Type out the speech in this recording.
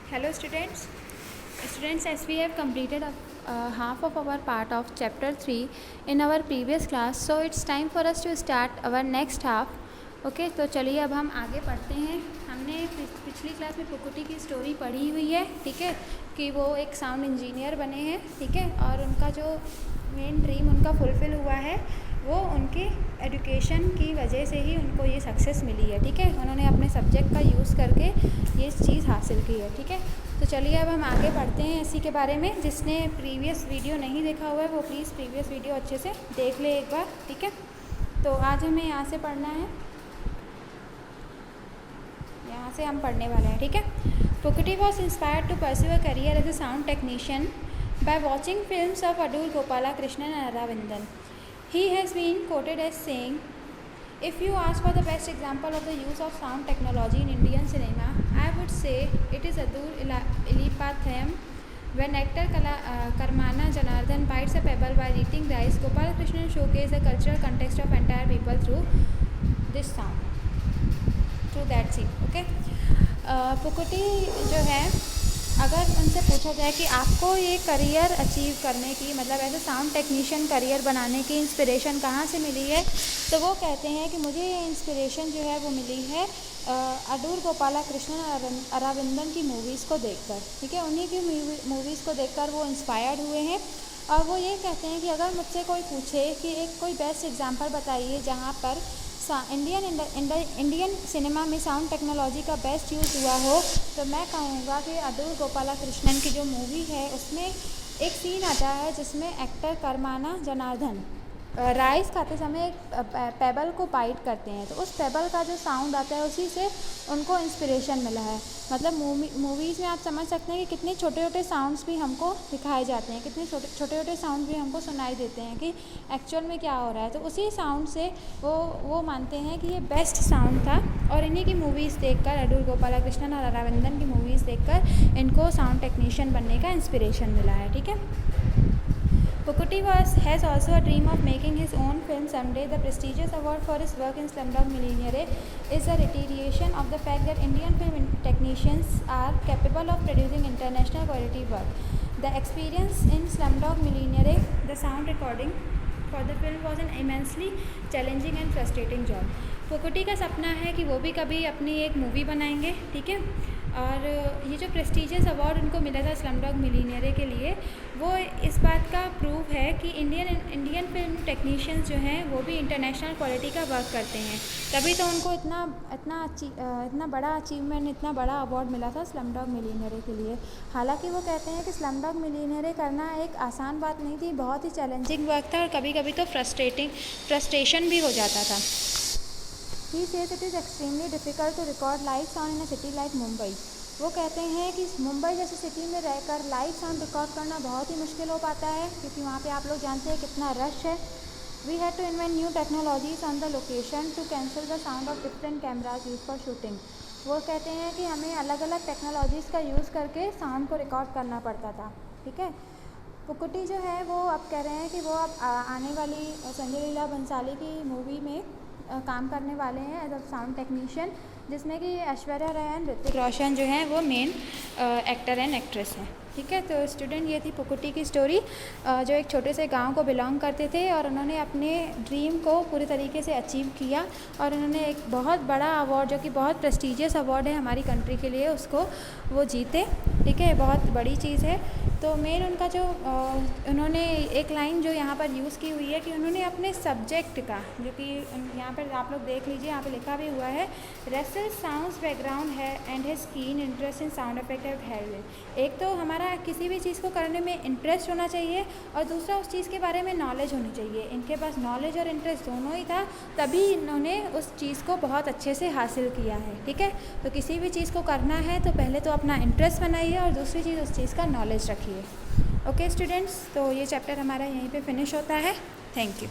Hello students. Students, as we have completed half of our part of chapter 3 in our previous class, so it's time for us to start our next half. Okay तो चलिए अब हम आगे पढ़ते हैं। हमने पिछली class में पुकुटी की स्टोरी पढ़ी हुई है, ठीक है, कि वो एक साउंड इंजीनियर बने हैं, ठीक है, और उनका जो मेन ड्रीम उनका फुलफ़िल हुआ है वो उनके एजुकेशन की वजह से ही उनको ये सक्सेस मिली है, ठीक है। उन्होंने अपने सब्जेक्ट का यूज़ करके ये चीज़ हासिल की है, ठीक है। तो चलिए अब हम आगे बढ़ते हैं इसी के बारे में। जिसने प्रीवियस वीडियो नहीं देखा हुआ है वो प्लीज़ प्रीवियस वीडियो अच्छे से देख ले एक बार, ठीक है। तो आज हमें यहाँ से पढ़ना है, यहाँ से हम पढ़ने वाले हैं, ठीक है। Pookutty was inspired to pursue a career as a sound technician by watching films of Adoor Gopalakrishnan and Aravindan. He has been quoted as saying, "If you ask for the best example of the use of sound technology in Indian cinema, I would say it is Adoor Ilipathaiyam. When actor Karmana Janardhan bites a pebble while eating rice, Gopalakrishnan showcases the cultural context of entire people through this sound, through that scene." Okay. पुकुटी जो है, अगर उनसे पूछा जाए कि आपको ये career achieve करने की, मतलब as a sound technician career बनाने की इंस्पिरेशन कहाँ से मिली है, तो वो कहते हैं कि मुझे ये इंस्पिरेशन जो है वो मिली है अडूर गोपालाकृष्णन और अराविंदन की मूवीज़ को देखकर, ठीक है। उन्हीं की मूवीज़ को देखकर वो इंस्पायर्ड हुए हैं। और वो ये कहते हैं कि अगर मुझसे कोई पूछे कि एक कोई बेस्ट एग्जांपल बताइए जहाँ पर इंडियन सिनेमा में साउंड टेक्नोलॉजी का बेस्ट यूज़ हुआ हो, तो मैं कहूँगा कि अडूर गोपालाकृष्णन की जो मूवी है उसमें एक सीन आता है जिसमें एक्टर करमाना जनार्दन राइस खाते समय एक पेबल को बाइट करते हैं, तो उस पेबल का जो साउंड आता है उसी से उनको इंस्पिरेशन मिला है। मतलब मूवीज़ में आप समझ सकते हैं कि कितने छोटे छोटे साउंड्स भी हमको दिखाए जाते हैं, कितने छोटे छोटे साउंड भी हमको सुनाई देते हैं कि एक्चुअल में क्या हो रहा है। तो उसी साउंड से वो मानते हैं कि ये बेस्ट साउंड था, और इन्हीं की मूवीज़ देखकर, अडूर गोपालाकृष्णन और अराविंदन की मूवीज़ देखकर इनको साउंड टेक्नीशियन बनने का इंस्पिरेशन मिला है, ठीक है। Pukuti has also a dream of making his own film someday. The prestigious award for his work in Slumdog Millionaire is a reiteration of the fact that Indian film technicians are capable of producing international quality work. The experience in Slumdog Millionaire, the sound recording for the film was an immensely challenging and frustrating job. पुकुटी का सपना है कि वो भी कभी अपनी एक movie बनाएंगे, ठीक है। और ये जो प्रेस्टीजियस अवार्ड उनको मिला था स्लमडॉग मिलियनेयर के लिए, वो इस बात का प्रूफ है कि इंडियन फिल्म टेक्नीशियंस जो हैं वो भी इंटरनेशनल क्वालिटी का वर्क करते हैं, तभी तो उनको इतना बड़ा अचीवमेंट, इतना बड़ा अवार्ड मिला था स्लमडॉग मिलियनेयर के लिए। हालांकि वो कहते हैं कि स्लमडॉग मिलियनेयर करना एक आसान बात नहीं थी, बहुत ही चैलेंजिंग वर्क था, और कभी कभी तो फ्रस्ट्रेशन भी हो जाता था। He says it is extremely difficult to record live sound in a city like Mumbai. वो कहते हैं कि मुंबई जैसी सिटी में रहकर लाइव साउंड रिकॉर्ड करना बहुत ही मुश्किल हो पाता है, क्योंकि वहाँ पे आप लोग जानते हैं कितना रश है। We had to invent new technologies on the location to cancel the sound of different cameras used for shooting. वो कहते हैं कि हमें अलग अलग टेक्नोलॉजीज़ का यूज़ करके साउंड को रिकॉर्ड करना पड़ता था, ठीक है। पुकुटी जो है वो अब कह रहे हैं कि वो अब आने वाली संजय लीला भंसाली की मूवी में काम करने वाले हैं एज अ साउंड टेक्नीशियन, जिसमें कि ऐश्वर्या राय एंड ऋतिक रोशन जो हैं वो मेन एक्टर एंड एक्ट्रेस हैं, ठीक है। तो स्टूडेंट, ये थी पुकुटी की स्टोरी, जो एक छोटे से गांव को बिलोंग करते थे और उन्होंने अपने ड्रीम को पूरी तरीके से अचीव किया, और उन्होंने एक बहुत बड़ा अवार्ड, जो कि बहुत प्रेस्टीजियस अवार्ड है हमारी कंट्री के लिए, उसको वो जीते, ठीक है। बहुत बड़ी चीज़ है। तो मेन उनका जो उन्होंने एक लाइन जो यहाँ पर यूज़ की हुई है कि उन्होंने अपने सब्जेक्ट का, जो कि यहाँ पर आप लोग देख लीजिए, यहाँ पे लिखा भी हुआ है, रसल साउंड्स बैकग्राउंड है and his keen interest in sound effect have helped. एक तो हमारा किसी भी चीज़ को करने में इंटरेस्ट होना चाहिए, और दूसरा उस चीज़ के बारे में नॉलेज होनी चाहिए। इनके पास नॉलेज और इंटरेस्ट दोनों ही था, तभी इन्होंने उस चीज़ को बहुत अच्छे से हासिल किया है, ठीक है। तो किसी भी चीज़ को करना है तो पहले तो अपना इंटरेस्ट बनाइए, और दूसरी चीज़ उस चीज़ का नॉलेज रखिए। ओके स्टूडेंट्स, तो ये चैप्टर हमारा यहीं पे फिनिश होता है। Thank you.